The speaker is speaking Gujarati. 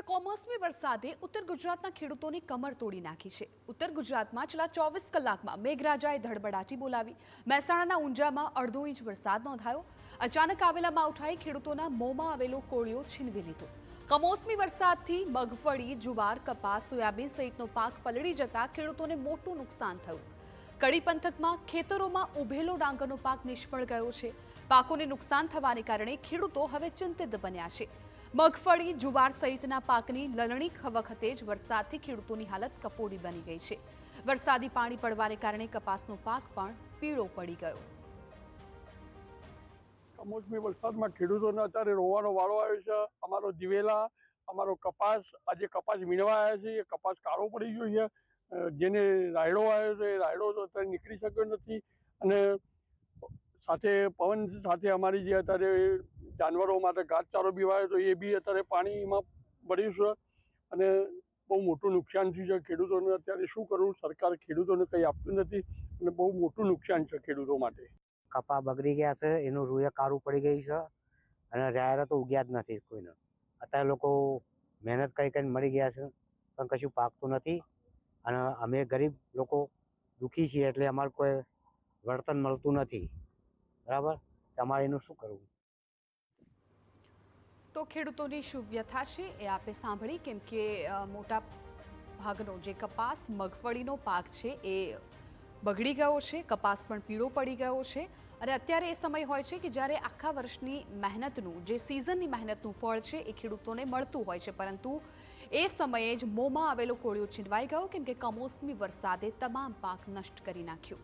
કમોસમી વરસાદે ઉત્તર ગુજરાતના ખેડૂતોની કમર તોડી નાખી છે। ઉત્તર ગુજરાતમાં છેલ્લા 24 કલાકમાં મેઘરાજાએ ધડબડાટી બોલાવી। મહેસાણાના ઊંઝામાં અડધો ઇંચ વરસાદ નોંધાયો। અચાનક આવેલા માવઠાએ ખેડૂતોના મોંમાં આવેલો કોળિયો છીનવી લીધો। કમોસમી વરસાદથી મગફળી, જુવાર, કપાસ, સોયાબીન સહિતનો પાક પલળી જતા ખેડૂતોને મોટું નુકસાન થયું। કડી પંથકમાં ખેતરોમાં ઉભેલો ડાંગરનો પાક નિષ્ફળ ગયો છે। પાકોને નુકસાન થવાને કારણે ખેડૂતો હવે ચિંતિત બન્યા છે। મગફળી, જુવાર સહિતના પાકની લલણી વખતે જ વરસાદથી ખેડૂતોની હાલત કફોડી બની ગઈ છે। વરસાદી પાણી પડવાને કારણે કપાસનો પાક પણ પીળો પડી ગયો। કમોસમી વરસાદમાં ખેડૂતોને અત્યારે રોવાનો વાળો આવ્યો છે। અમારો દિવેલા, અમારો કપાસ, આજે કપાસ વીણવા આવ્યા છે, એ કપાસ કાળો પડી ગયો છે। જેને રાયડો આવ્યો છે એ રાયડો તો અત્યારે નીકળી શક્યો નથી અને સાથે પવન સાથે અમારી જે અત્યારે જાનવરો માટે ઘાસચારો બીવાયો તો એ બી અત્યારે પાણીમાં પડ્યું છે અને બહુ મોટું નુકસાન થયું છે ખેડૂતોને। અત્યારે શું કરવું, સરકાર ખેડૂતોને કંઈ આપતું નથી અને બહુ મોટું નુકસાન છે ખેડૂતો માટે। કપા બગડી ગયા છે, એનું રૂએ કાળું પડી ગયું છે અને રાયરા તો ઉગ્યા જ નથી કોઈને। અત્યારે લોકો મહેનત કરીને મરી ગયા છે પણ કશું પાકતું નથી અને અમે ગરીબ લોકો દુઃખી છીએ એટલે અમારે કોઈ વર્તન મળતું નથી। બરાબર, તમારે એનું શું કરવું? તો ખેડૂતોની શું વ્યથા છે એ આપે સાંભળી, કેમ કે મોટા ભાગનો જે કપાસ, મગફળીનો પાક છે એ બગડી ગયો છે। કપાસ પણ પીળો પડી ગયો છે અને અત્યારે એ સમય હોય છે કે જ્યારે આખા વર્ષની મહેનતનું, જે સિઝનની મહેનતનું ફળ છે એ ખેડૂતોને મળતું હોય છે, પરંતુ એ સમયે જ મોંમાં આવેલો કોળિયો છીનવાઈ ગયો, કેમ કે કમોસમી વરસાદે તમામ પાક નષ્ટ કરી નાખ્યો।